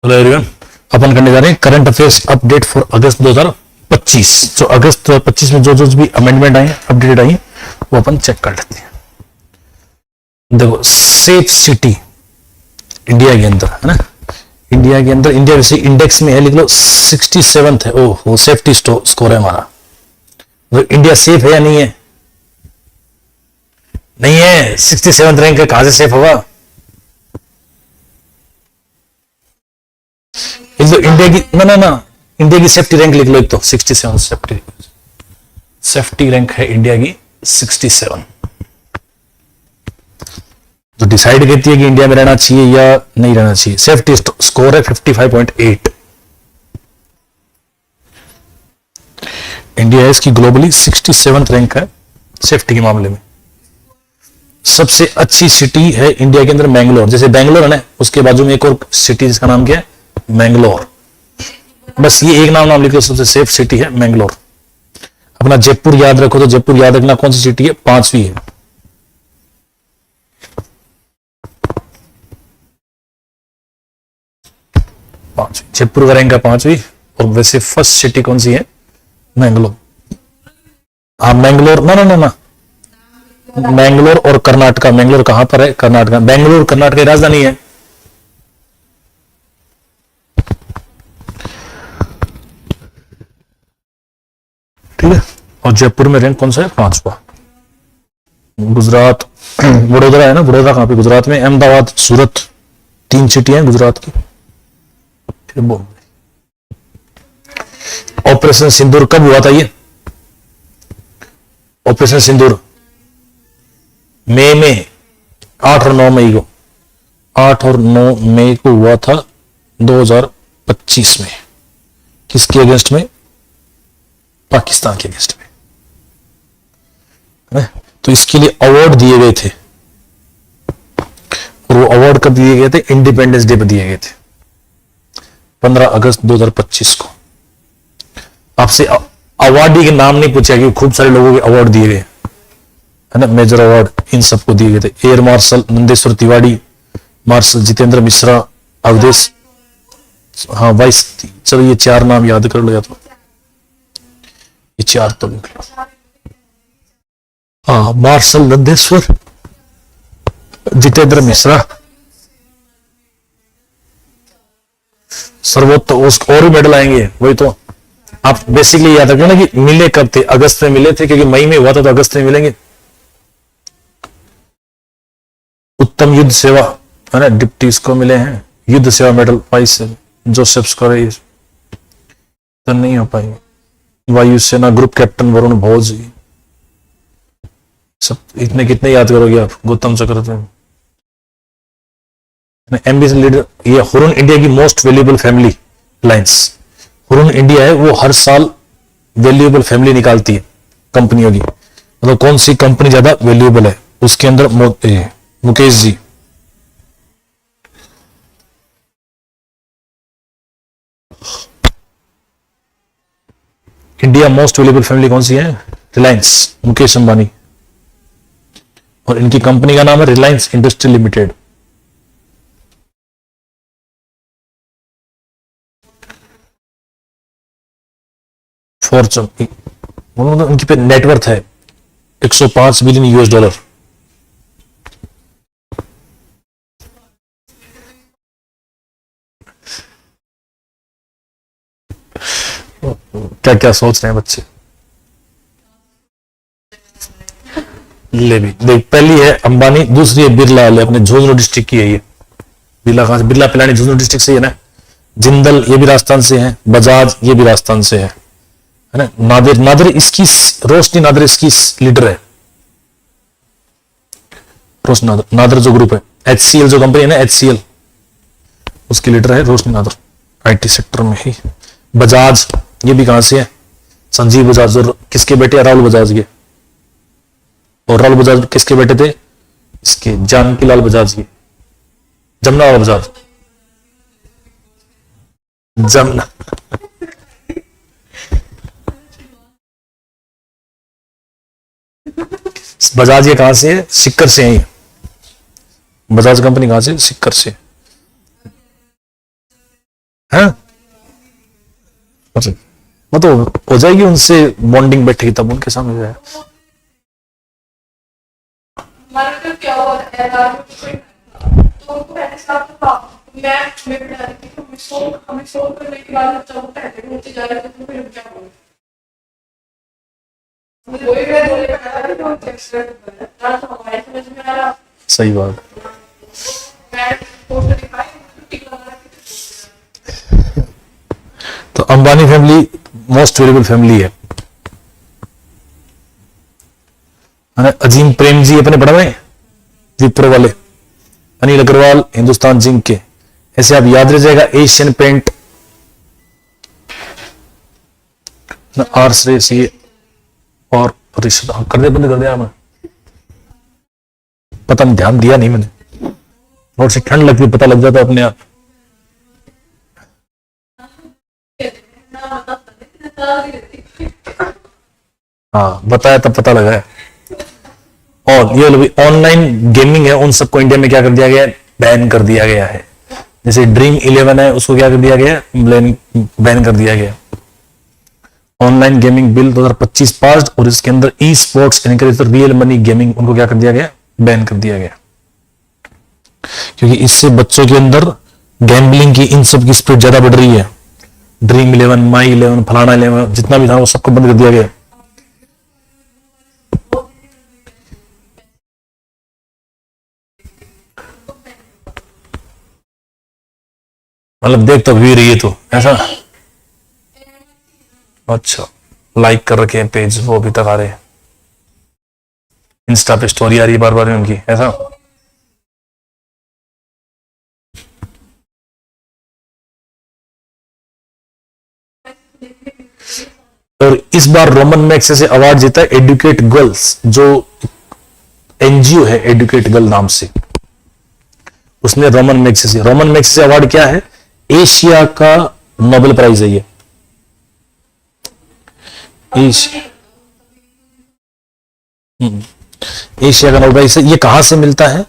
Hello everyone, अपन करने जा रहे हैं करंट अफेयर्स अपडेट फॉर अगस्त 2025। तो अगस्त 2025 में जो जो भी अमेंडमेंट आई अपडेटेड आई वो अपन चेक कर लेते हैं। देखो, सेफ सिटी इंडिया के अंदर है ना, इंडिया के अंदर, इंडिया वैसे इंडेक्स में है, लिख लो 67th है। ओह, सेफ्टी स्कोर है हमारा। तो इंडिया सेफ है या नहीं है? नहीं है। 67th रैंक है, कहां से सेफ होगा? लिख लो इंडिया की, ना इंडिया की सेफ्टी रैंक लिख लो एक तो 67 सेफ्टी रैंक है इंडिया की 67। तो डिसाइड करती है कि इंडिया में रहना चाहिए या नहीं रहना चाहिए। सेफ्टी स्कोर है 55.8। इंडिया है इसकी ग्लोबली 67th रैंक है सेफ्टी के मामले में। सबसे अच्छी सिटी है इंडिया के अंदर मैंगलोर। जैसे बैंगलोर है ना, उसके बाजू में एक और सिटी जिसका नाम क्या है? मैंगलोर। बस ये एक नाम लिख लो, सबसे सेफ सिटी है मैंगलोर। अपना जयपुर याद रखो, तो जयपुर याद रखना कौन सी सिटी है? 5वीं है। जयपुर का रैंक है 5वीं। और वैसे फर्स्ट सिटी कौन सी है? मैंगलोर। हाँ, मैंगलोर ना मैंगलोर और कर्नाटका। मैंगलोर कहां पर है? कर्नाटका। बेंगलुरु कर्नाटक की राजधानी है। ठीक है। और जयपुर में रैंक कौन सा है? 5वां। गुजरात, वडोदरा है ना, वडोदरा कहां पे? गुजरात में। अहमदाबाद, सूरत, 3 सिटी हैं गुजरात की। ऑपरेशन सिंदूर कब हुआ था? ये ऑपरेशन सिंदूर मई में 8 और 9 मई को, 8 और 9 मई को हुआ था 2025 में। किसके अगेंस्ट में? पाकिस्तान के अगेंस्ट में। तो इसके लिए अवार्ड दिए गए थे, और वो अवार्ड कब दिए गए थे? इंडिपेंडेंस डे पर दिए गए थे, 15 अगस्त 2025 को। आपसे अवार्डी के नाम नहीं पूछा कि खूब सारे लोगों के अवार्ड दिए गए है ना, मेजर अवार्ड इन सबको दिए गए थे। Air marshal Nandeshwar Tiwari, marshal Jitendra Mishra, Awadhesh, हाँ वाइस। चलो ये 4 नाम याद कर लो, या तो ये 4 तो लिख लो। हाँ, मार्शल नंदेश्वर, जितेंद्र मिश्रा, सर्वोत्तम। और भी मेडल आएंगे, वही तो। आप बेसिकली याद रखना कि मिले कब थे? अगस्त में मिले थे, क्योंकि मई में हुआ था तो अगस्त में मिलेंगे। उत्तम युद्ध सेवा है ना, डिप्टी इसको मिले हैं युद्ध सेवा मेडल 22 जोसेफ स्कोरे तो नहीं हो पाएंगे। वायुसेना ग्रुप कैप्टन वरुण भोज, सब इतने कितने याद करोगे आप? गौतम चक्रवर्ती, एमबीसी लीडर। ये हुरुन इंडिया की most valuable family lines. Hurun India है, वो हर साल वैल्यूएबल फैमिली निकालती है कंपनियों की। मतलब कौन सी कंपनी ज्यादा वैल्यूएबल है, उसके अंदर Mukesh ji. India most valuable family कौन सी है? रिलायंस, मुकेश अंबानी। और इनकी कंपनी का नाम है रिलायंस इंडस्ट्री लिमिटेड। फॉर्चून, उनकी पे नेटवर्थ है 105 बिलियन यूएस डॉलर। क्या क्या सोच रहे हैं बच्चे? ले भी देख, पहली है अंबानी, दूसरी है बिरला, अपने झुंझुनू डिस्ट्रिक्ट की है ये। बिरला कहां से? बिरला पिलानी झुंझुनू डिस्ट्रिक्ट से है ना। जिंदल ये भी राजस्थान से है। बजाज ये भी राजस्थान से है ना। नादिर इसकी, रोशनी नादिर इसकी लीडर है। रोशनी नादिर जो ग्रुप है, HCL जो कंपनी है ना, HCL, उसकी लीडर है रोशनी नादिर, IT सेक्टर में ही। बजाज ये भी कहां से है? संजीव बजाज, जो किसके बेटे? राहुल बजाज के। और राहुल बजाज किसके बेटे थे? इसके जानकी लाल बजाज के, जमुना लाल बजाज, जमुना। बजाज ये कहां से है? सिक्कर से है। बजाज कंपनी कहां से? सिक्कर से। हैं? वो तो हो जाएगी, उनसे बॉन्डिंग बैठेगी तब उनके सामने जाए। क्या हुआ तो उनको पहले साथ मैं बिठा रही थी, तो हमें शोर करने के बाद बच्चा को पहले नीचे जा रहे थे, तो फिर क्या बोले वही मैं बोले बता रही तो हमारे समझ में आ रहा। सही बात। मैं पोस्टर दिखाई टिक लगा रही थी। तो Ambani family most variable family है। अजीम प्रेम जी अपने पढ़ रहे हैं, विप्रो वाले, अनिल अग्रवाल हिंदुस्तान जिंक के, ऐसे आप याद रह जाएगा। एशियन पेंट, आर श्रेयस ये और परिषद कर दे, बंद कर दिया मैं, पता नहीं, ध्यान दिया नहीं मैंने, थोड़ी सी ठंड लगती पता लग जाता अपने आप। हाँ बताया तब पता लगा है। और ये ऑनलाइन गेमिंग है, उन सबको इंडिया में क्या कर दिया गया है, बैन कर दिया गया है। जैसे ड्रीम 11 है, उसको क्या कर दिया गया, बैन कर दिया गया। ऑनलाइन गेमिंग बिल 2025 पास, और इसके अंदर e sports encourage real money gaming, उनको क्या कर दिया गया, बैन कर दिया गया। क्योंकि इससे बच्चों के अंदर गैम्बलिंग की, इन सब की स्पीड ज्यादा बढ़ रही है। ड्रीम 11, माई 11, फलाना 11 जितना भी था वो सबको बंद कर दिया गया। मतलब देख तो भी रही है तो ऐसा। अच्छा, लाइक कर रखे हैं पेज, वो अभी तक आ रहे हैं, इंस्टा पे स्टोरी आ रही है बार बार उनकी, ऐसा। और इस बार रोमन मैग्सेसे से अवार्ड जीता है एडुकेट गर्ल्स, जो एनजीओ है एडुकेट गर्ल नाम से, उसने रोमन मैग्सेसे अवार्ड क्या है, एशिया का नोबेल प्राइज है ये। एशिया का नोबेल प्राइज ये कहां से मिलता है,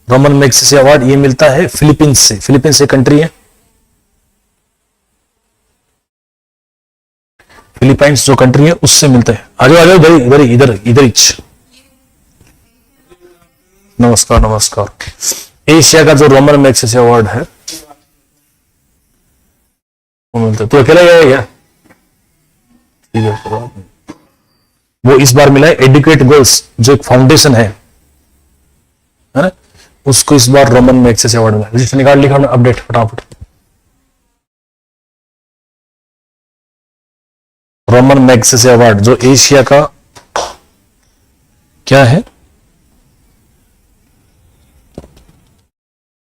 रोमन मैग्सेसे अवार्ड ये मिलता है फिलीपींस से। फिलीपींस एक कंट्री है, फिलीपाइंस जो कंट्री है उससे मिलता है। आ जाओ इधर इधर इधर ही। नमस्कार नमस्कार। एशिया का जो रोमन मैग्सेसे अवार्ड है वो मिलता है। तो अकेला गया क्या? ठीक है, वो इस बार मिला है एडुकेट गर्ल्स, जो एक फाउंडेशन है ना, उसको इस बार रोमन मैग्सेसे अवार्ड मिला। रजिस्टर निकाल, लिखा अपडेट फटाफट। रोमन मैग्सेसे अवार्ड जो एशिया का क्या है,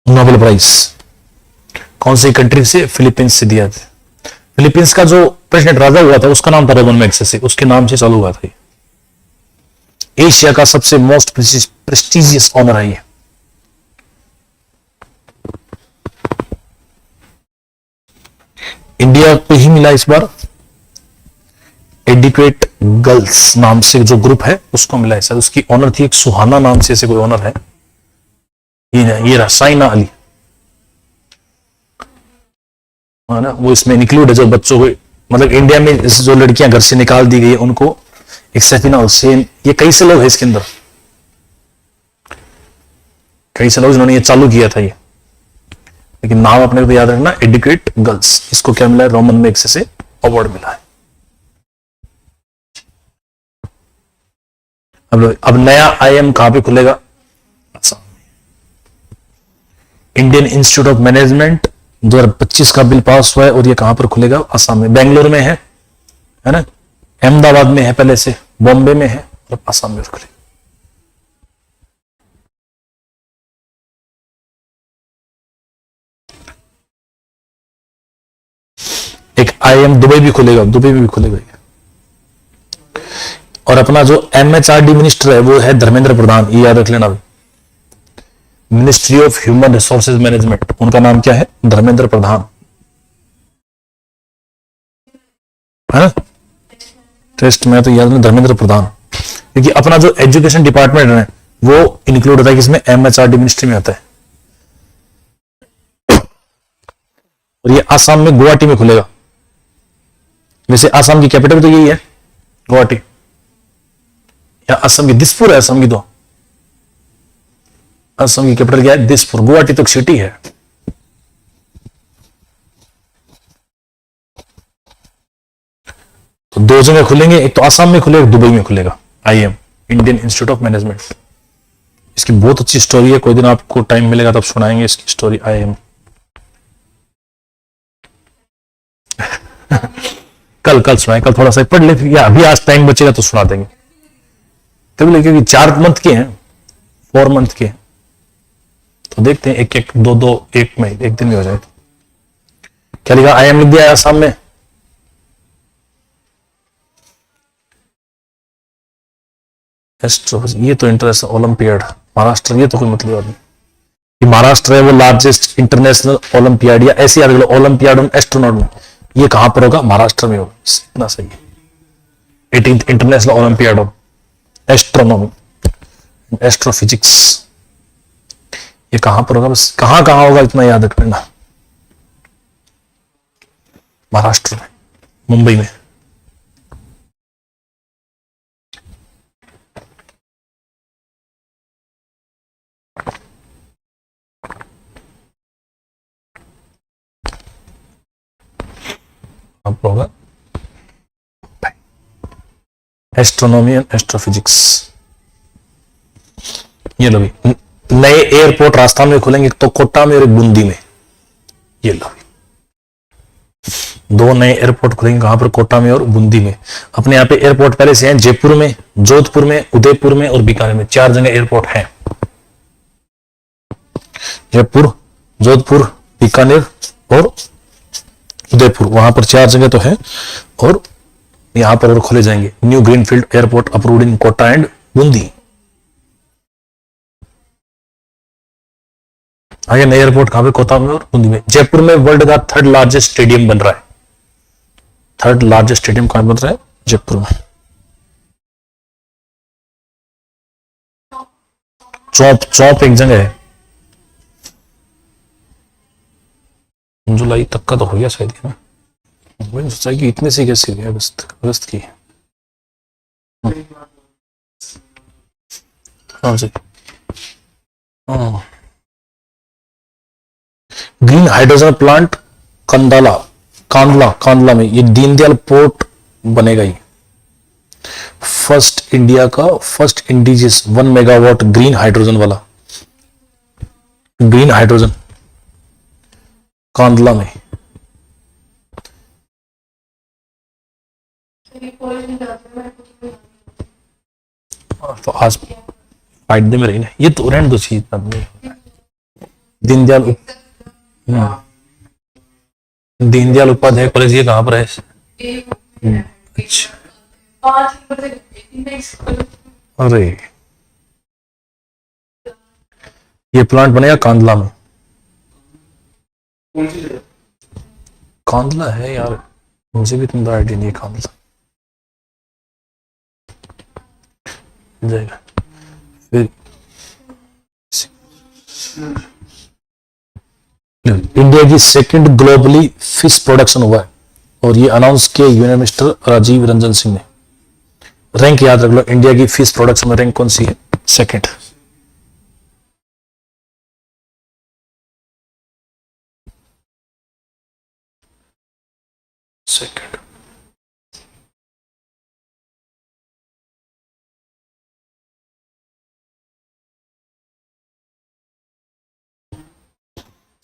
नोबेल प्राइज, कौन सी कंट्री से, फिलीपींस से दिया था। फिलीपींस का जो प्रेसिडेंट राजा हुआ था उसका नाम था रोमन मैग्सेसे, उसके नाम से चालू हुआ था। एशिया का सबसे मोस्ट प्रेस्टिजियस ऑनर है ये। इंडिया को ही मिला इस बार, एडुकेट गर्ल्स नाम से जो ग्रुप है उसको मिला है सर। उसकी ऑनर थी एक सुहाना नाम से, ऐसे कोई ऑनर है, ये रहा साइना अली, है ना, वो इसमें इंक्लूड है। जो बच्चों को, मतलब इंडिया में जो लड़कियां घर से निकाल दी गई है उनको, एक सफीना हुसैन, ये कई से लोग हैं इसके अंदर, कई से लोग जिन्होंने ये चालू किया था ये। लेकिन नाम अपने को तो याद रखना, एडुकेट गर्ल्स। इसको क्या मिला है, रोमन मैग्सेसे अवार्ड मिला है। अब नया आईएम कहां पे खुलेगा, असम में। इंडियन इंस्टीट्यूट ऑफ मैनेजमेंट 2025 का बिल पास हुआ है, और ये कहां पर खुलेगा, असम में। बेंगलोर में है ना, अहमदाबाद में है पहले से, बॉम्बे में है, और असम में खुलेगा। एक आईएम दुबई भी खुलेगा, दुबई में भी खुलेगा। और अपना जो एमएचआरडी मिनिस्टर है वो है धर्मेंद्र प्रधान, ये याद रख लेना भाई। Ministry of human resources management, उनका नाम क्या है, धर्मेंद्र प्रधान, है ना। टेस्ट में तो याद नहीं, धर्मेंद्र प्रधान, क्योंकि अपना जो एजुकेशन डिपार्टमेंट है वो इंक्लूड होता है किसमें, एमएचआरडी मिनिस्ट्री में आता है। और ये आसाम में गुवाहाटी में खुलेगा। वैसे आसाम की कैपिटल तो यही है, गुवाहाटी, या असम की दिसपुर है। असम की तो, असम की कैपिटल क्या है? दिसपुर। गुवाहाटी तो एक सिटी है। तो दो जगह खुलेंगे, एक तो आसाम में खुलेगा, दुबई में खुलेगा IIM, Indian Institute of Management. इसकी बहुत अच्छी स्टोरी है, कोई दिन आपको टाइम मिलेगा तब सुनाएंगे इसकी स्टोरी आईएम। कल सुनाए, कल थोड़ा सा पढ़ ले, या अभी आज टाइम बचेगा तो सुना देंगे। तभी क्योंकि 4 मंथ के हैं, 4 मंथ के, तो देखते हैं एक एक दो दो एक में एक दिन में हो जाए। तो क्या लिखा? आईएम लिख दिया आसाम में। ये तो इंटरनेशनल ओलंपियाड महाराष्ट्र, ये तो कोई मतलब नहीं। ये महाराष्ट्र है वो लार्जेस्ट इंटरनेशनल ओलंपियाड, या ऐसे याद लो ओलंपियाड ऑन एस्ट्रोनॉट, ये कहां पर होगा? महाराष्ट्र में होगा। इतना सही है। 18th international olympiad of astronomy, astrophysics, ये कहां पर होगा? बस कहां कहां होगा इतना याद रखना। महाराष्ट्र में, मुंबई में। अब होगा एस्ट्रोनॉमी एंड एस्ट्रोफिजिक्स। ये लो भी, नए एयरपोर्ट राजस्थान में खुलेंगे, एक तो कोटा में और एक बूंदी में। ये लो, 2 नए एयरपोर्ट खुलेंगे, कहां पर? कोटा में और बूंदी में। अपने यहाँ पे एयरपोर्ट पहले से हैं, जयपुर में, जोधपुर में, उदयपुर में और बीकानेर में। 4 जगह एयरपोर्ट हैं। जयपुर, जोधपुर, बीकानेर और उदयपुर, वहां पर 4 जगह तो है। और यहां पर और खोले जाएंगे। New greenfield airport approved in Kota and Bundi. आगे नए एयरपोर्ट कहां पे? कोटा में और बूंदी में। जयपुर में वर्ल्ड का 3rd लार्जेस्ट स्टेडियम बन रहा है। 3rd लार्जेस्ट स्टेडियम कहां बन रहा है? जयपुर में। चौप एक जगह है, जुलाई तक का तो हो गया शायद ना। मैंने सोचा कि इतने से कैसे हो गया? अगस्त की। हाँ जी, हाँ। ग्रीन हाइड्रोजन प्लांट कांडला में, ये दीनदयाल पोर्ट बनेगा। ये फर्स्ट इंडिया का first indigenous 1 megawatt green hydrogen वाला, ग्रीन हाइड्रोजन कांडला में। तो आज फायदे में रही ना, ये तो रहने दो चीज। दीनदयाल उपाध्याय कॉलेज, ये कहां पर है? अच्छा, अरे ये प्लांट बनेगा कांडला में। कांडला है यार, मुझे भी इतना आइडिया नहीं है कांडला जाएगा। फिर इंडिया की 2nd ग्लोबली फिश प्रोडक्शन हुआ है, और ये अनाउंस किया यूनियन मिनिस्टर राजीव रंजन सिंह ने। रैंक याद रख लो, इंडिया की फिश प्रोडक्शन में रैंक कौन सी है? 2nd।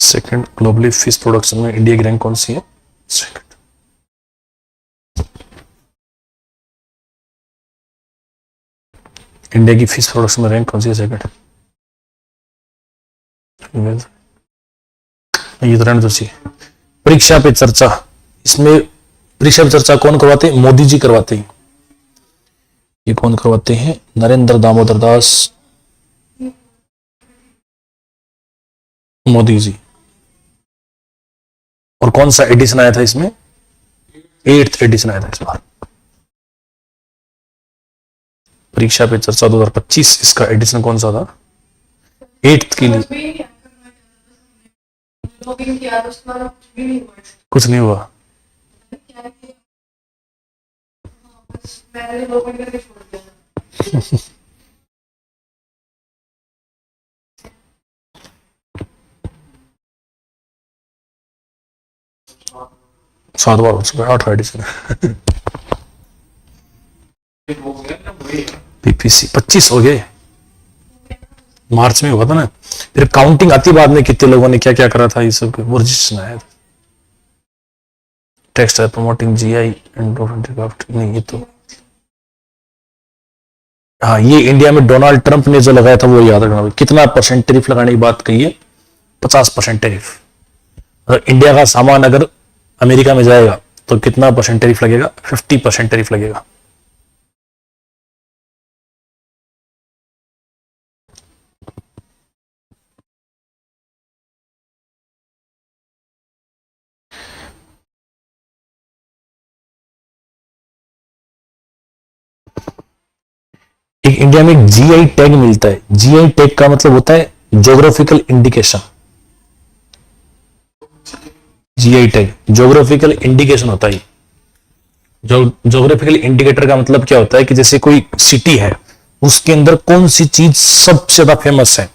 Second globally fish production में इंडिया की रैंक कौन सी है? 2nd। इंडिया की फिश प्रोडक्शन में रैंक कौन सी है? 2nd। ये तो रहने दो चाहिए। परीक्षा पे चर्चा, इसमें परीक्षा पे चर्चा कौन करवाते हैं? मोदी जी करवाते हैं। ये कौन करवाते हैं? नरेंद्र दामोदर दास मोदी जी। और कौन सा एडिशन आया था इसमें? 8th एडिशन आया था इस बार। परीक्षा पे चर्चा 2025, इसका एडिशन कौन सा था? 8th के लिए। लॉगिन किया तो उसके बाद कुछ भी नहीं हुआ। कुछ नहीं हुआ। क्या किया? हाँ, बस मैंने लॉगिन करके छोड़ दिया। 7 बार हो चुका है, 8 आईडी से। पीपीसी 25 हो गए, मार्च में हुआ था ना। फिर काउंटिंग आती बाद में कितने लोगों ने क्या क्या करा था, ये सब वो रजिस्ट्रेशन है। टेक्स्ट है प्रमोटिंग जीआई एंड नहीं, ये तो हाँ, ये इंडिया में डोनाल्ड ट्रंप ने जो लगाया था वो याद रखना। कितना परसेंट टैरिफ लगाने की बात कही है? 50% टैरिफ। अगर इंडिया का सामान अगर अमेरिका में जाएगा तो कितना परसेंट टैरिफ लगेगा? 50% टैरिफ लगेगा। एक इंडिया में एक जीआई टैग मिलता है। जीआई टैग का मतलब होता है geographical indication. GI tag geographical indication होता है। ज्योग्राफिकल इंडिकेटर का मतलब क्या होता है कि जैसे कोई सिटी है, उसके अंदर कौन सी चीज सबसे ज्यादा फेमस है,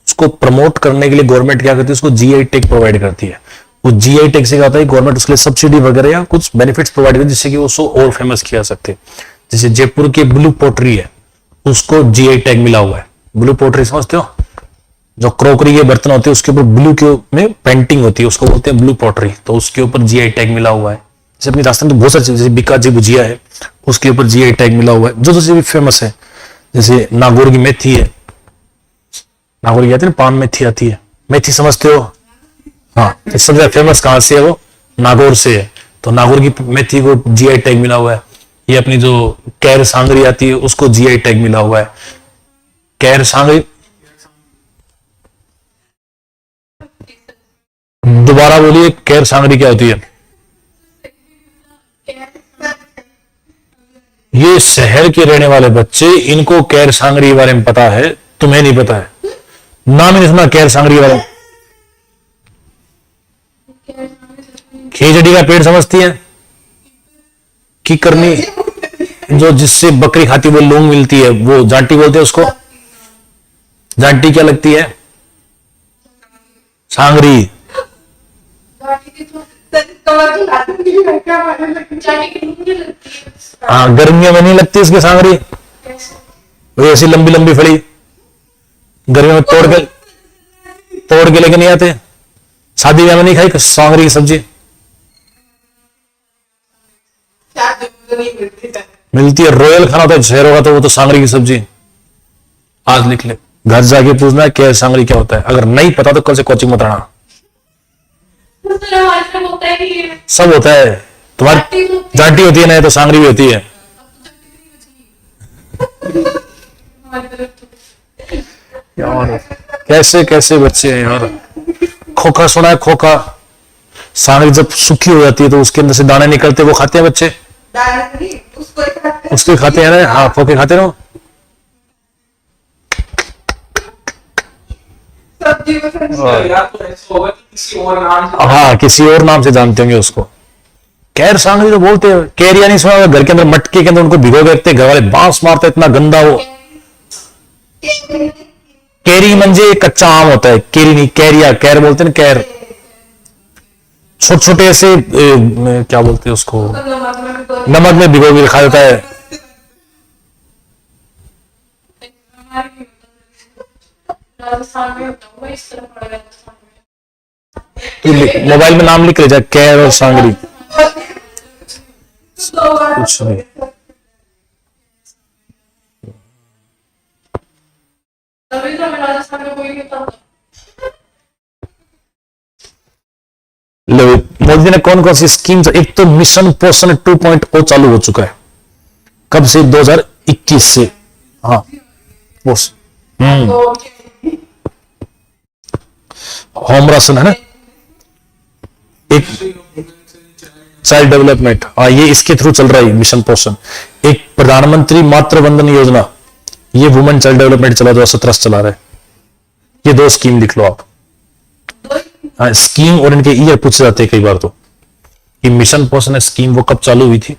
उसको प्रमोट करने के लिए गवर्नमेंट क्या करती है? उसको जीआई टैग प्रोवाइड करती है। वो जीआई टैग से क्या होता है? गवर्नमेंट उसके लिए सब्सिडी वगैरह या कुछ बेनिफिट्स प्रोवाइड करती है जिससे कि उसको और फेमस किया जा सकते। जैसे जयपुर की ब्लू पोटरी है, उसको जीआई टैग मिला हुआ है। ब्लू पोटरी समझते हो? जो क्रोकरी के बर्तन होते हैं उसके ऊपर ब्लू के में पेंटिंग होती है, उसको बोलते हैं ब्लू पोटरी। तो उसके ऊपर जीआई टैग मिला हुआ है। जैसे अपनी राजस्थान में बहुत सारी चीजें, जैसे बीकाजी भुजिया है, उसके ऊपर जीआई टैग मिला हुआ है। जो जो चीजें फेमस है, जैसे नागौर की मेथी है, नागौर की आती है ना, पान मेथी आती है, मेथी समझते हो? हाँ, तो सबसे ज्यादा फेमस कहां से है? वो नागौर से है। तो नागौर की मेथी को जीआई टैग मिला हुआ है। ये अपनी जो कैर सांगरी आती है उसको जीआई टैग मिला हुआ है। कैर सांगरी, दोबारा बोलिए, कैर सांगरी क्या होती है? ये शहर के रहने वाले बच्चे, इनको कैर सांगरी के बारे में पता है, तुम्हें नहीं पता है। नाम ही नहीं सुना कैर सांगरी के बारे में। खिचड़ी का पेड़ समझती है? की करनी, जो जिससे बकरी खाती वो लूंग मिलती है, वो जांटी बोलते हैं उसको। जांटी क्या लगती है? सांगरी। हाँ, गर्मियों में नहीं लगती इसकी सांगरी, वो ऐसी लंबी लंबी फड़ी, गर्मियों में तोड़ के लेके नहीं आते। शादी ब्याह में नहीं खाई सांगरी की सब्जी? मिलती है, रॉयल खाना होता है शहरों का, तो वो तो सांगरी की सब्जी। आज लिख ले, घर जाके पूछना है क्या सांगरी क्या होता है। अगर नहीं पता तो कल से कोचिंग मत आना। सब होता है। तुम्हारी जांटी होती है ना, तो सांगरी भी होती है। यार कैसे कैसे बच्चे हैं यार। खोखा सुना है? खोखा, सांगरी जब सूखी हो जाती है तो उसके अंदर से दाने निकलते, वो खाते हैं बच्चे? उसको खाते हैं ना? हाँ, खोखे खाते ना। हाँ, किसी और नाम से जानते होंगे उसको। कैर सांगरी तो बोलते हैं। कैरिया नहीं सुना? घर के अंदर मटके के अंदर उनको भिगो देते, घर वाले बांस मारते, इतना गंदा वो। कैरी मंजे कच्चा आम होता है, कैरी नहीं, कैरिया, कैर बोलते हैं ना, कैर। छोटे छोटे ऐसे क्या बोलते हैं उसको, नमक में भिगो के रखा जाता है। मोबाइल में नाम लिख ले जा, कैर और सांगरी। कुछ नहीं। मोदी ने कौन कौन सी स्कीम, एक तो मिशन पोषण 2.0 चालू हो चुका है। कब से? 2021 से। हाँ, होम राशन है ना, एक चाइल्ड डेवलपमेंट, हाँ, ये इसके थ्रू चल रहा है मिशन पोषण। एक प्रधानमंत्री मातृ वंदन योजना, ये वुमेन चाइल्ड डेवलपमेंट चला, 2017 से चला रहा है। ये 2 स्कीम लिख लो आप। स्कीम और इनके ईयर पूछे जाते हैं कई बार तो, कि मिशन पोषण स्कीम वो कब चालू हुई थी।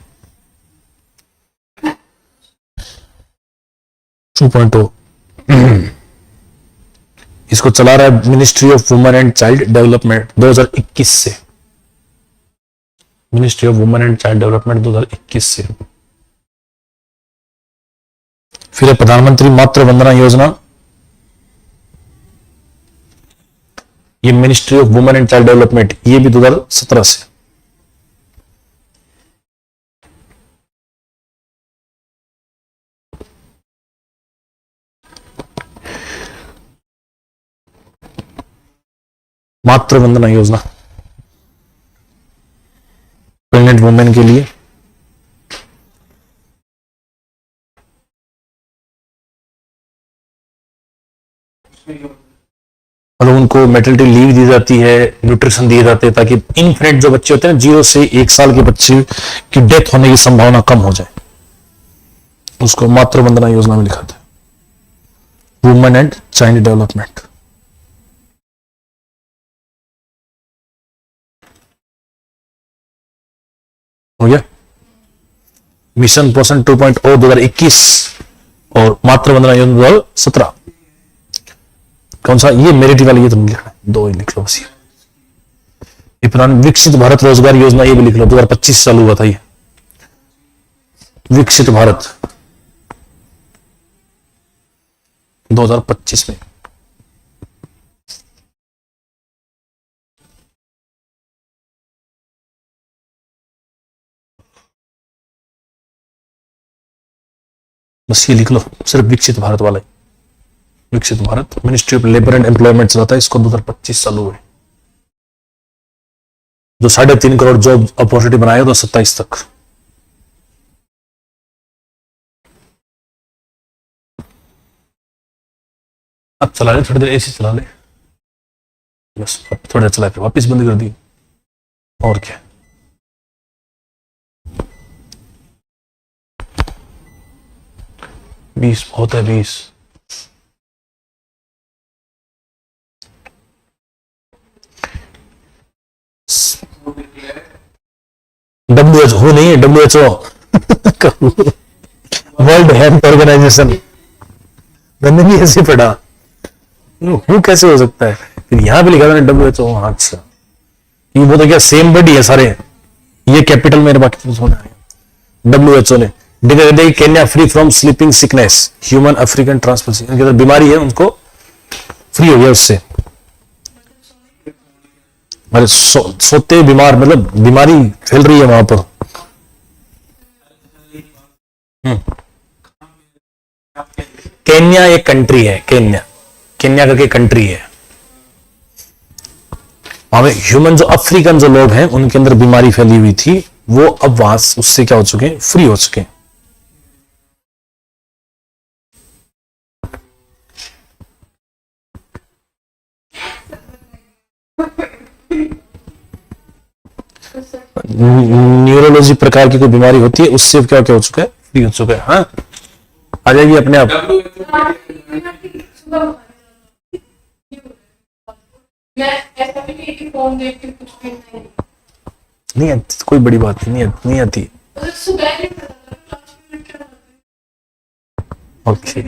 2.0 इसको चला रहा है ministry of women and child development 2021 से। Ministry of women and child development 2021 से। फिर है प्रधानमंत्री मातृ वंदना योजना, ये ministry of women and child development, ये भी 2017 से। मातृ वंदना योजना प्रेग्नेंट वुमेन के लिए। मतलब उनको मेटर्निटी लीव दी जाती है, न्यूट्रिशन दिए जाते हैं, ताकि इनफेंट जो बच्चे होते हैं ना 0 से 1 साल के बच्चे की डेथ होने की संभावना कम हो जाए, उसको मातृ वंदना योजना में लिखा था। Women and child development. हो गया। मिशन पोषण 2.0 2021 और मातृ वंदना योजना 2017। कौन सा? ये मेरिट वाली, ये तो नहीं लिखना, 2 ही लिख लो बस। ये पुरानी विकसित भारत रोजगार योजना, ये भी लिख लो, 2025 चालू हुआ था ये विकसित भारत 2025 में। बस ये लिख लो, सिर्फ विकसित भारत वाला। विकसित Bharat ministry of labour and employment चलाता है, इसको 2025 चालू हुए। जो 3.5 करोड़ जॉब अपॉर्चुनिटी बनाए 2027 तक। अब चला ले थोड़ी देर, एसी चला ले बस, अब थोड़ी देर चला, फिर वापिस बंद कर दी। और क्या, बीस बहुत है, 20। WHO नहीं है, WHO वर्ल्ड हेल्थ ऑर्गेनाइजेशन। मैंने भी ऐसे पढ़ा, वो कैसे हो सकता है? फिर यहां पे लिखा था WHO। अच्छा, ये वो तो क्या सेम बॉडी है सारे, ये कैपिटल मेरे बाकी तो WHO ने declare Kenya free from sleeping sickness, human African transfer. इनके अंदर बीमारी है, उनको फ्री हो गया उससे। अरे सोते बीमार, मतलब बीमारी फैल रही है वहां पर। केन्या एक कंट्री है, केन्या करके कंट्री है। वहां में ह्यूमन जो अफ्रीकन जो लोग हैं उनके अंदर बीमारी फैली हुई थी, वो अब वहां उससे क्या हो चुके हैं, फ्री हो चुके हैं। न्यूरोलॉजी प्रकार की कोई बीमारी होती है, उससे क्या क्या हो चुका है, फ्री हो चुका है। हाँ, आ जाएगी अपने आप। नहीं आती, कोई बड़ी बात नहीं आती। ओके,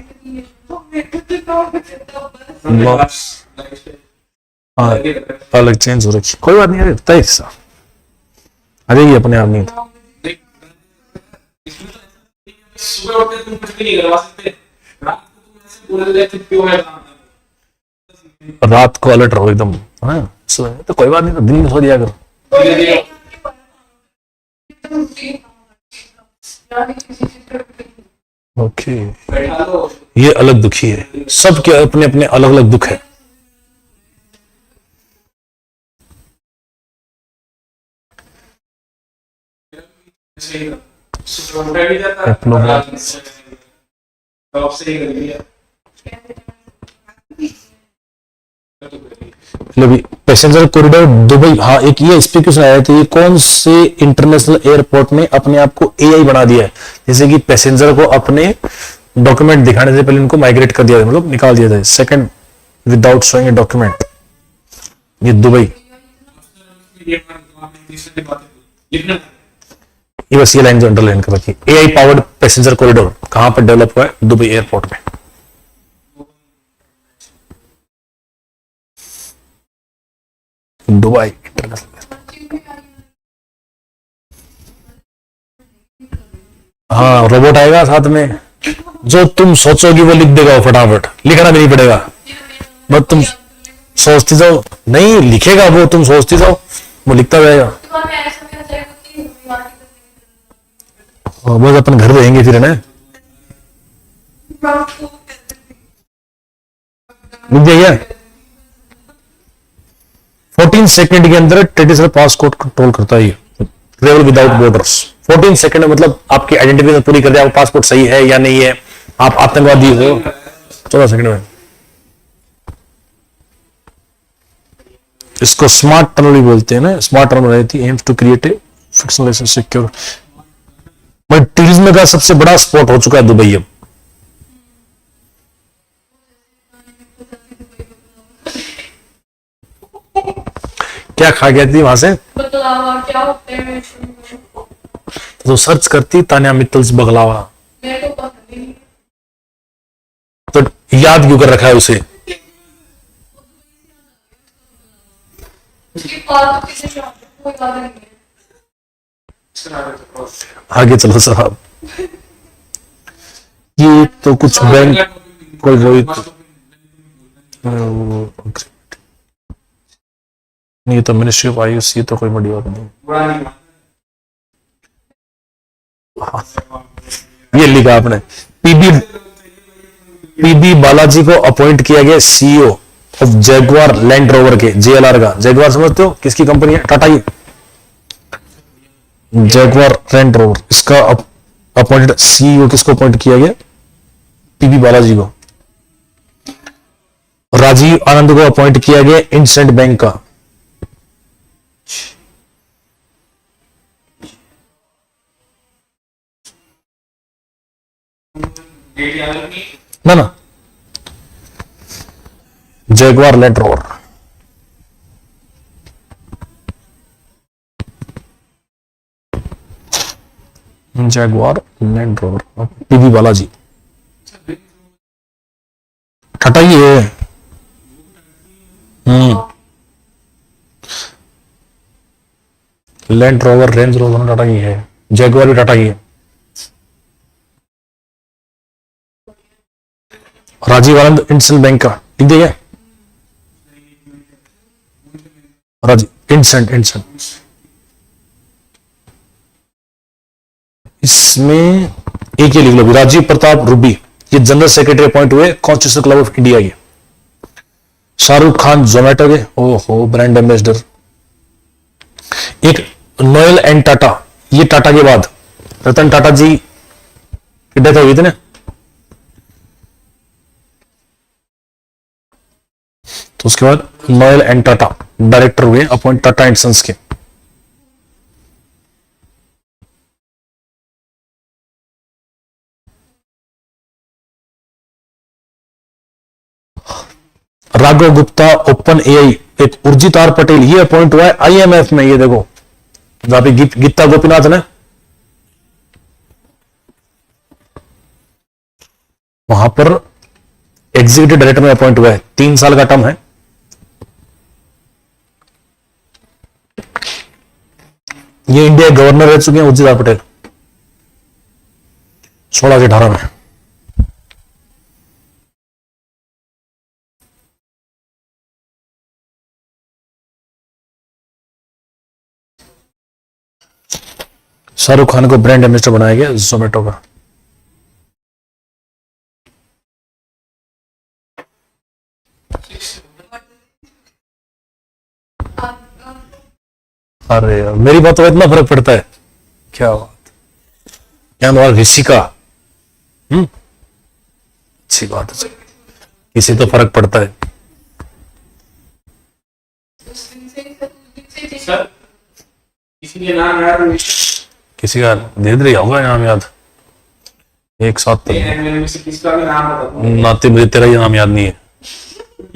अलग चेंज हो रखी, कोई बात नहीं है, तय सा आ जाएगी अपने आप। नहीं सुबह उठते तुम कुछ भी नहीं करवा सकते, रात को तुम ऐसे बोल देते क्यों है काम, रात को अलर्ट रहो एकदम। हाँ, सुबह तो कोई बात नहीं, तो दिन में सो दिया करो। ओके, ये अलग दुखी है, सबके अपने अपने अलग अलग दुख है। पैसेंजर कॉरिडोर दुबई, हाँ एक ये स्पेक्यूलेशन आया था, ये कौन से इंटरनेशनल एयरपोर्ट ने अपने आप को AI बना दिया है, जैसे कि पैसेंजर को अपने डॉक्यूमेंट दिखाने से पहले उनको माइग्रेट कर दिया, मतलब निकाल दिया जाए, second without showing a document. ये दुबई ये आपने तीसरी बात लिखना ये बस ये लाइन जो अंडरलाइन कर रखी, एआई पावर्ड पैसेंजर कॉरिडोर कहां पर डेवलप हुआ है? दुबई एयरपोर्ट में। Dubai international. हाँ, रोबोट आएगा साथ में, जो तुम सोचोगी वो लिख देगा, वो फटाफट लिखना भी नहीं पड़ेगा, बस तुम सोचती जाओ, नहीं लिखेगा वो, तुम सोचती जाओ वो लिखता जाएगा। हाँ, बस अपन घर रहेंगे फिर, है ना? लिख दिया 14 सेकंड के अंदर ट्रेडिशनल पासपोर्ट कंट्रोल करता है, ट्रेवल विदाउट बॉर्डर्स। 14 सेकंड में मतलब आपकी आइडेंटिफिकेशन पूरी कर दिया, आपका पासपोर्ट सही है या नहीं है, आप आतंकवादी हो, 14 सेकंड में। इसको स्मार्ट टनल भी बोलते हैं ना, स्मार्ट टनल रहती है, aims to create a fictional secure. But tourism का सबसे बड़ा स्पॉट हो चुका है दुबई अब। क्या खा गया थी वहां से? बतलावा क्या होते हैं? तो सर्च करती तानिया मित्तल्स बगलावा, मेरे को पता नहीं। तो याद क्यों कर रखा है उसे? उसकी बात तो किसी से कोई याद नहीं है। आगे चलो साहब, ये तो कुछ बैंक कोई वही नहीं, तो मिनिस्ट्री ऑफ आयुष, ये तो कोई बड़ी बात नहीं। हाँ, ये लिखा आपने, पीबी बालाजी को अपॉइंट किया गया CEO of Jaguar Land rover के, जेएलआर का। जैगवार समझते हो किसकी कंपनी है? टाटा की जैगवार लैंड रोवर, इसका अपॉइंटेड सीईओ किसको अपॉइंट किया गया? पीबी बालाजी को। राजीव आनंद को अपॉइंट किया गया इंडसइंड बैंक का। ना Jaguar Land Rover, Jaguar Land Rover, PB Balaji, Tata ही है। Land Rover, Range Rover Tata की है, जैगवार भी टाटा की है। राजीव आनंद इंडसइंड बैंक का, लिख दिया? राजीव इंडसइंड। इसमें एक ही लिख लो, राजीव प्रताप रूबी, ये जनरल सेक्रेटरी अपॉइंट हुए कॉन्स्टिट्यूशन क्लब ऑफ इंडिया के। शाहरुख खान जोमेटो के, ओहो ब्रांड एम्बेसडर। एक नोएल एंड टाटा, ये टाटा के बाद रतन टाटा जी की डेथ हुई थी ना, तो उसके बाद नोएल एंड टाटा डायरेक्टर हुए अपॉइंट टाटा एंड सन्स के। राघव गुप्ता ओपन एआई, एक उर्जितार पटेल, ये अपॉइंट हुआ है आईएमएफ में। ये देखो जहां पे गीता गोपीनाथ ने, वहां पर एग्जीक्यूटिव डायरेक्टर में अपॉइंट हुआ है, 3 साल का टर्म है। ये इंडिया गवर्नर रह चुके हैं उर्जितार पटेल 16 से 18 में। शाहरुख खान को ब्रांड एम्बेसडर बनाया गया जोमेटो का। अरे यार, मेरी बातों में इतना फर्क पड़ता है, क्या बात। क्या बात, ऋषिका, अच्छी बात है, इसी तो फर्क पड़ता है। किसी के नाम याद नहीं, किसी का धीरे धीरे होगा नाम याद, एक साथ तो में से किसका भी नाम बता। नाते मुझे तेरा ही नाम याद नहीं है,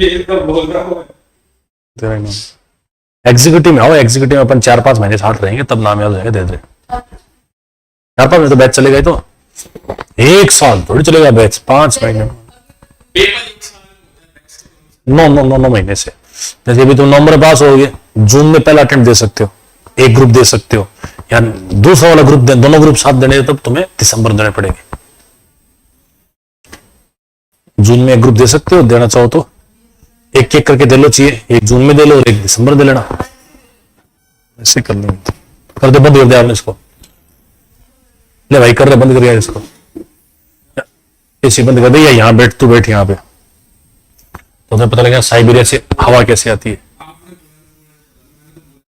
ये तो बोल रहा हूँ तेरा ही नाम एग्जीक्यूटिव में आओ, एग्जीक्यूटिव में अपन 4-5 महीने साथ रहेंगे, तब नाम याद हो जाएगा धीरे धीरे। 4-5 महीने तो बैच चलेगा ही, तो 1 साल थोड़ी चलेगा बैच, 5 महीने, पेपर 1 साल 9 महीने से। जैसे अभी तुम नवंबर पास होगे, जून में पहला अटेम्प्ट दे सकते हो, एक ग्रुप दे सकते हो, या दूसरा वाला ग्रुप दोनों ग्रुप साथ देने, तब तुम्हें दिसंबर देने पड़ेंगे। जून में एक ग्रुप दे सकते हो, देना चाहो तो एक एक करके दे लो, चाहिए एक जून में दे लो और एक दिसंबर दे लेना, ऐसे कर लेंगे। कर दे, बंद कर दे आपने इसको, ले भाई कर दे, बंद कर यार इसको, ऐसे बंद कर दे, या यहाँ बैठ, तू बैठ यहाँ पे, तो तुम्हें पता लगेगा साइबेरिया से हवा कैसे आती है।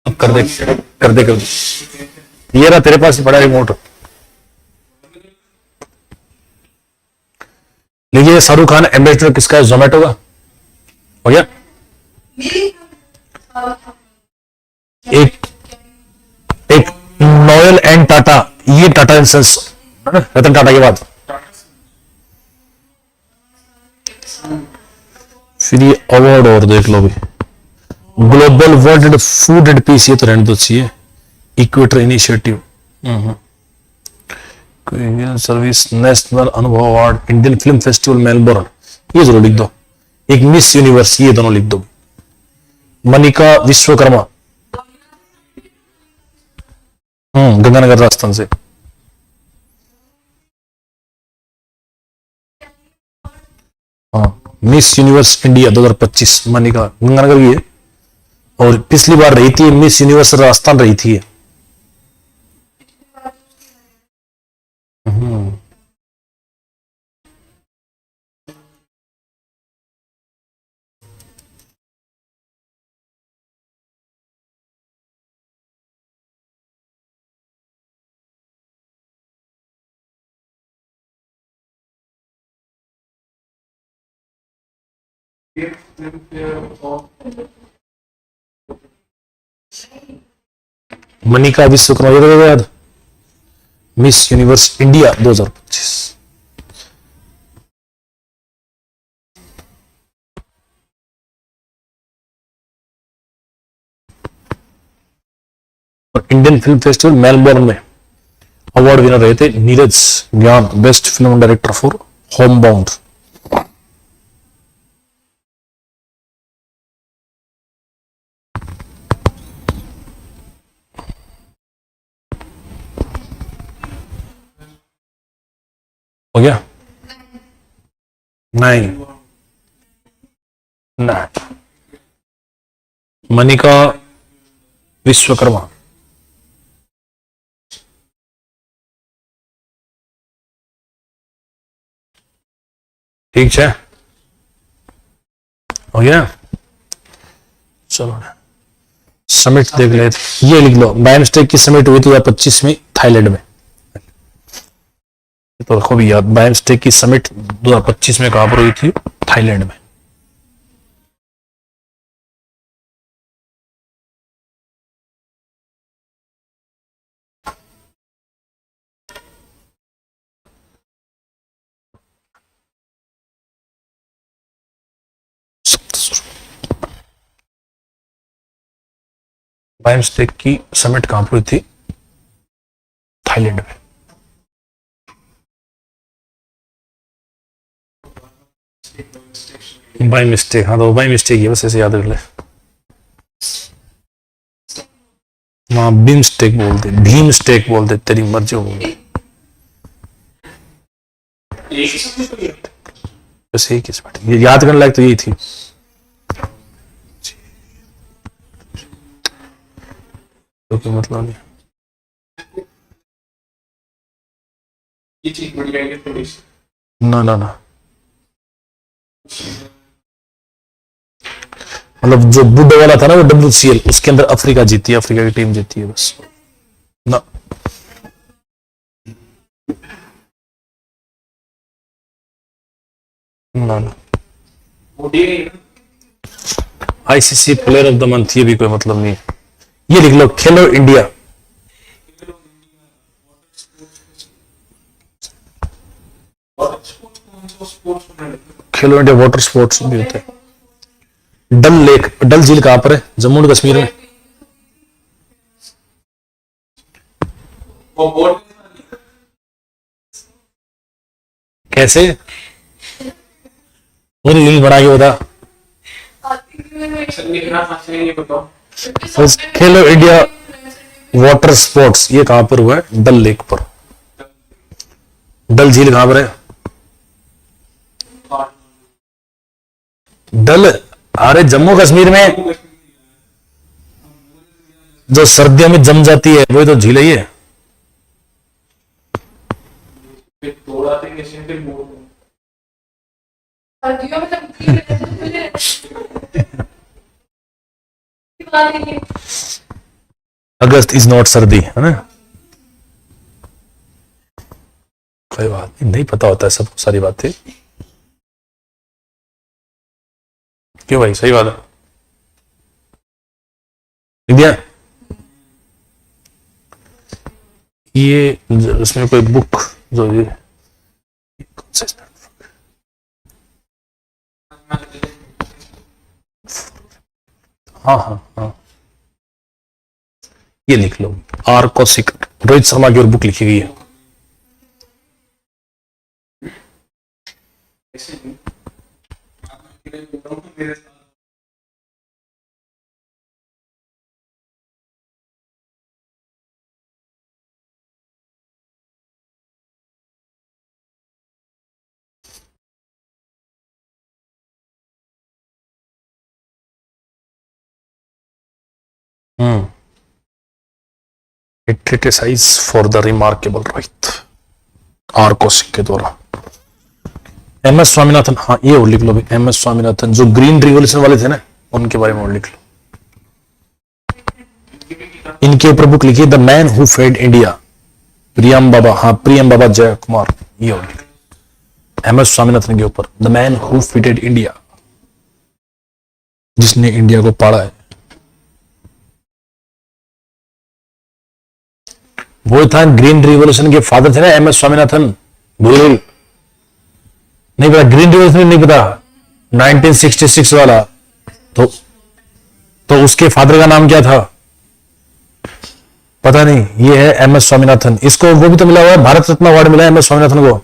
अब कर दे कर दे कर दे, ये रहा तेरे पास ही पड़ा रिमोट। लीजिए, शाहरुख खान एम्बेसडर किसका है? जोमेटो का हो गया। एक एक नोयल एंड टाटा, ये टाटा इंसेंस, रतन टाटा के बाद फिर ये अवार्ड और देख लो भी, global world food and peace, ये तो रहने दो, चाहिए equator initiative, service, national Anubhav award, Indian film festival Melbourne, ये जरूर लिख दो। एक मिस यूनिवर्स, ये दोनों लिख दो। मनिका विश्वकर्मा, गंगानगर राजस्थान से। हाँ, miss universe India 2025 Manika Ganganagar की है, और पिछली बार रही थी मिस यूनिवर्स राजस्थान रही थी। मनिका विश्वकर्मा, ये तो याद, मिस यूनिवर्स इंडिया 2025। और इंडियन फिल्म फेस्टिवल मेलबोर्न में अवार्ड विनर रहे थे नीरज ज्ञान, best film director for home bound. हो गया? नहीं, मनिका विश्वकर्मा, ठीक है, हो गया। चलो समिट देख लेते, ये लिख लो, बायोमिस्टेक की समिट हुई थी 2025 में थाईलैंड में, तो रखो भी याद, बायोमिस्टेक की समिट 2025 में कहां पर हुई थी? थाईलैंड में। बायोमिस्टेक की समिट कहां पर हुई थी? थाईलैंड में। बाय मिस्टेक, हाँ तो बाय मिस्टेक ही, बस ऐसे याद कर ले। वहां बीम स्टेक बोलते, भीम स्टेक बोलते, तेरी मर्जी होगी, बस यही किस बात, ये याद करने लायक तो यही थी। तो कोई मतलब नहीं, ये चीज बढ़िया है थोड़ी सी, ना ना ना, मतलब जो बुड्ढे वाला था ना वो WCL, उसके अंदर अफ्रीका जीती है, अफ्रीका की टीम जीती है बस ना। ना ना, ICC player of the month, ये भी कोई मतलब नहीं है। ये लिख लो, खेलो इंडिया, खेलो इंडिया वाटर स्पोर्ट्स भी होते हैं। डल लेक, डल झील कहां पर है? जम्मू एंड कश्मीर में। वो बोर्ड कैसे? पूरी रील बना के बता। आती कि मैं लिखना चाहिए ये बताओ। बस खेलो इंडिया वाटर स्पोर्ट्स ये कहां पर हुआ है? डल लेक पर। डल झील कहां पर है? डल, अरे जम्मू कश्मीर में जो सर्दियों में जम जाती है वही तो झील है ये। थोड़ा सा कैसे फिर बोर्ड सर्दियों में जब भीड़ रहती है तो मुझे बात नहीं है। अगस्त इज नॉट सर्दी है ना। कोई बात नहीं पता होता है सबको सारी बातें। क्यों भाई? सही बात है। लिख दिया? ये इसमें कोई बुक जो ये कौन सा है? हाँ हाँ हाँ, ये लिख लो। आर कौशिक, रोहित शर्मा की और बुक लिखी गई है। ऐसे नहीं मेरे साथ criticise for the remarkable right, R Kaushik के द्वारा। एम एस स्वामीनाथन, हाँ ये और लिख लो भाई। एम एस स्वामीनाथन जो ग्रीन रिवॉल्यूशन वाले थे ना, उनके बारे में और लिख लो। इनके ऊपर बुक लिखी the man who fed India, Priyam Baba, हाँ प्रियम बाबा जय कुमार, ये और लिख लो। एम एस स्वामीनाथन के ऊपर the man who feeded India, जिसने इंडिया को पाला है। वो था ग्रीन रिवॉल्यूशन के फादर थे ना, एम एस स्वामीनाथन। भूल नहीं पता? ग्रीन रिवॉल्यूशन नहीं पता? 1966 वाला। तो उसके फादर का नाम क्या था? पता नहीं। ये है एम एस स्वामीनाथन। इसको वो भी तो मिला हुआ है, भारत रत्न अवार्ड मिला है एम एस स्वामीनाथन को।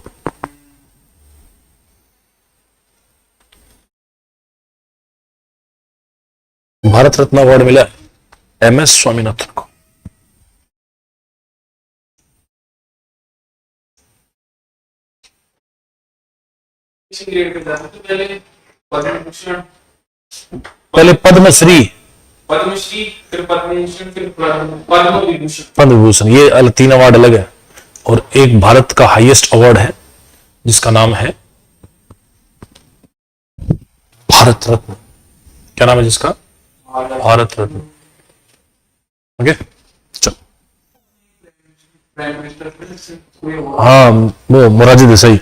भारत रत्न अवार्ड मिला एम एस स्वामीनाथन को। इसी ग्रेड पे जाते तो पहले पद्म भूषण, पहले पद्मश्री, पद्मश्री, फिर पद्म भूषण, फिर पद्म विभूषण। पद्म विभूषण, ये तीन अवार्ड अलग है। और एक भारत का हाईएस्ट अवार्ड है जिसका नाम है भारत रत्न। क्या नाम है जिसका? भारत रत्न। ओके चलो। प्राइम मिनिस्टर हाँ वो मोरारजी देसाई।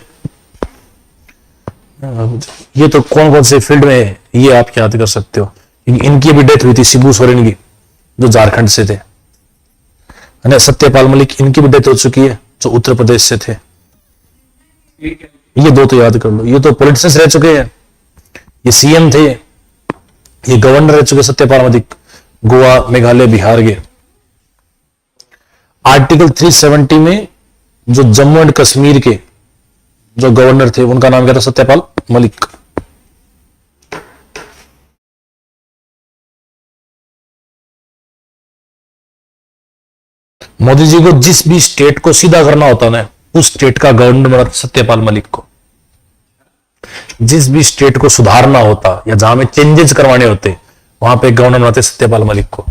ये तो कौन कौन से फील्ड में है ये आप याद कर सकते हो। इनकी भी डेथ हुई थी, शिबू सोरेन की, जो झारखंड से थे, है ना। सत्यपाल मलिक, इनकी भी डेथ हो चुकी है, जो उत्तर प्रदेश से थे। ये दो तो याद कर लो। ये तो पॉलिटिशियंस रह चुके हैं, ये सीएम थे, ये गवर्नर रह चुके सत्यपाल मलिक, गोवा, मेघालय, बिहार के। आर्टिकल 370 में जो जम्मू एंड कश्मीर के जो गवर्नर थे उनका नाम क्या था? सत्यपाल मलिक। मोदी जी को जिस भी स्टेट को सीधा करना होता ना, उस स्टेट का गवर्नर बनाते सत्यपाल मलिक को। जिस भी स्टेट को सुधारना होता या जहां में चेंजेस करवाने होते, वहां पे गवर्नर बनाते सत्यपाल मलिक को।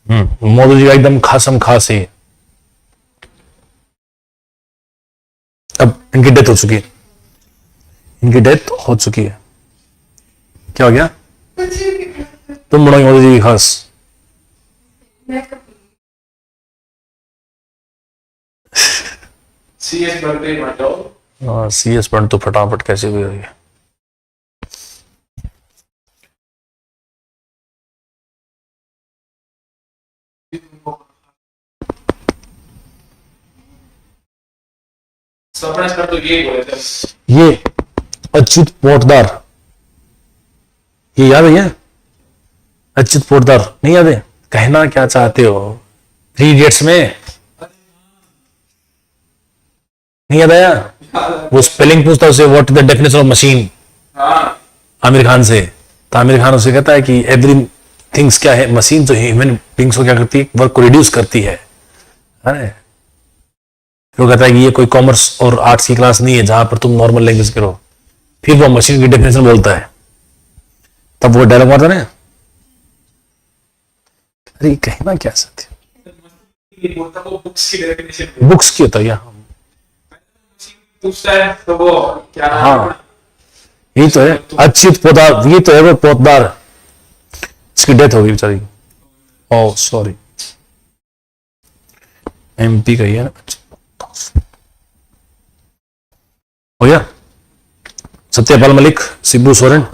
मोदी जी का एकदम खासम खास है। अब इनकी डेथ हो चुकी है, इनकी डेथ हो चुकी है। क्या हो गया? तुम बनोगे मोदी जी की खास। सीएस बनते ही बताओ। सीएस बन तो फटाफट कैसे भी होगी। सपना सर तो ये बोले थे। ये अच्युत पोटदार, ये याद है क्या? अच्युत पोटदार नहीं याद है? कहना क्या चाहते हो? 3 इडियट्स में नहीं याद आया? वो स्पेलिंग पूछता है उसे, what is the definition of machine, हाँ आमिर खान से। तो आमिर खान उसे कहता है कि एवरी थिंग्स क्या है, मशीन तो ह्यूमन बींग्स को क्या करती है, वर्क को रिड्यूस करती है। अरे वो कहता है कि ये कोई कॉमर्स और आर्ट्स की क्लास नहीं है जहां पर तुम नॉर्मल लैंग्वेज करो। फिर वो मशीन की डेफिनेशन बोलता है, तब वो डायलॉग मारता है ना, अरे कहना क्या सत्य, ये बोलता वो बुक्स की डेफिनेशन बुक्स की होता है यहाँ। पूछता है तो वो क्या नाम है? हाँ यही तो है, अच्युत पोदार, ये तो है वो पोदार, इसकी डेथ हो गई बेचारी। ओह सॉरी, एमपी का ही है ना। हो गया, सत्यपाल मलिक, शिबू सोरेन,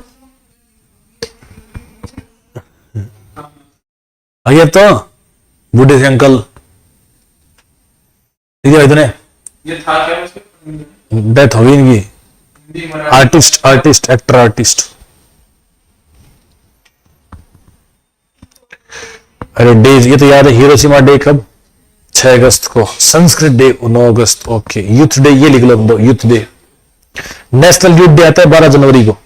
आइए तो बूढ़े से अंकल, इतने ये था क्या उसमें? डेथ हो गई इनकी। Hindi Marathi artist actor artist. अरे डेज, ये तो याद है, हिरोशिमा डे कब? 6 अगस्त को। संस्कृत डे 9 अगस्त। ओके, यूथ डे ये लिख लो, youth day. National youth day आता है 12 जनवरी को,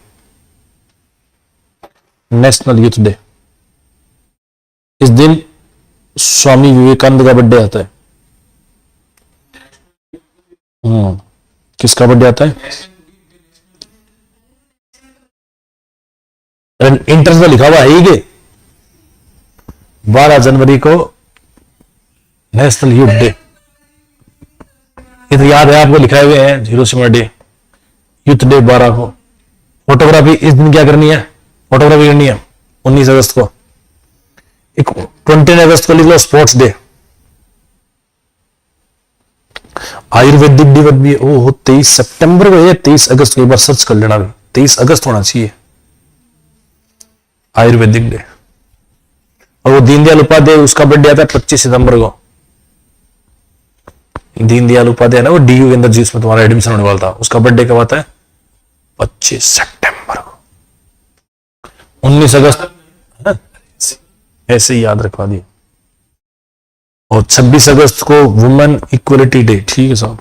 नेशनल यूथ डे। इस दिन स्वामी विवेकानंद का बर्थडे आता है। किसका बर्थडे आता है? इंटर में लिखा हुआ है ही के 12 जनवरी को नेशनल यूथ डे। ये तो याद है आपको, लिखाए हुए हैं हिरोशिमा डे, यूथ डे 12 को। फोटोग्राफी इस दिन क्या करनी है? फोटोग्राफी करनी है 19 अगस्त को। 20 अगस्त को लिख लो स्पोर्ट्स डे। आयुर्वेदिक दिवस भी ओह 23 सितंबर को है, 23 अगस्त को, एक बार सर्च कर लेना भी, 23 अगस्त होना चाहिए आयुर्वेदिक डे। और वो दीनदयाल उपाध्याय, उसका बर्थडे आता है 25 सितंबर को। दीनदयाल उपाध्याय ना, वो डीयू के अंदर जिसमें तुम्हारा एडमिशन होने वाला था, उसका बर्थडे कब आता है? 25 सितंबर को। 19 अगस्त ऐसे ही याद रखवा दिए। और 26 अगस्त को वुमेन इक्वलिटी डे। ठीक है साहब।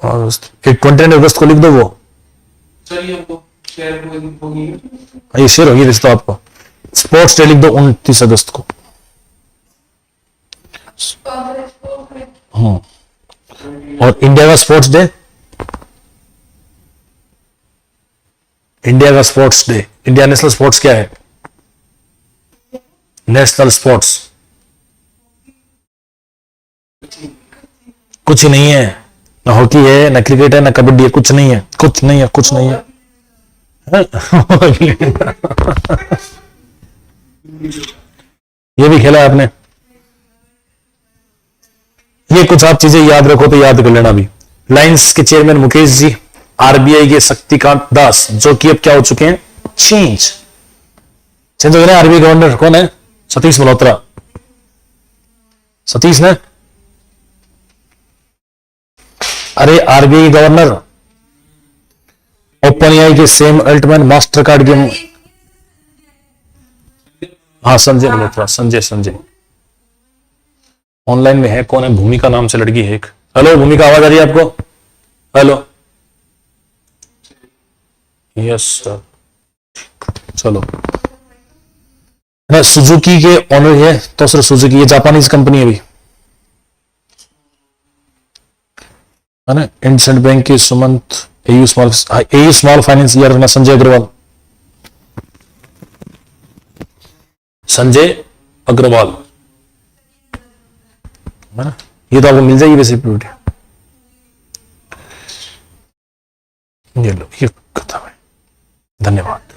और 29 अगस्त को लिख दो वो, चलिए हमको शेयर होगी। ये शेयर होगी रिश्ता आपको। स्पोर्ट्स डे लिख दो 29 अगस्त को। और इंडिया का स्पोर्ट्स डे, इंडिया का sports day, India national sports क्या है? नेशनल स्पोर्ट्स कुछ ही नहीं है, ना हॉकी है, ना क्रिकेट है, ना कबड्डी है, कुछ नहीं है, कुछ नहीं है, कुछ नहीं है। ये भी खेला है आपने। ये कुछ आप चीजें याद रखो तो याद कर लेना भी। लाइंस के चेयरमैन मुकेश जी, आरबीआई के शक्तिकांत दास, जो कि अब क्या हो चुके हैं? चेंज हो गए। आरबीआई गवर्नर कौन है? सतीश मल्होत्रा। सतीश ने, अरे आरबीआई गवर्नर, ओपन एआई के सेम अल्टमैन, मास्टर कार्ड के, हाँ संजय मल्होत्रा, संजय ऑनलाइन में है। कौन है? भूमिका नाम से लड़की है एक। हेलो भूमिका, आवाज आ रही है आपको? Hello, yes sir. चलो, सुजुकी के ऑनर है तो सर सुजुकी, ये जापानीज कंपनी है अभी, है ना। इंडसइंड बैंक के Sumant, AU small finance year में संजय अग्रवाल, है ना। ये तो आपको मिल जाएगी वैसे प्रोडक्ट। ये लो, ये खत्म है। धन्यवाद।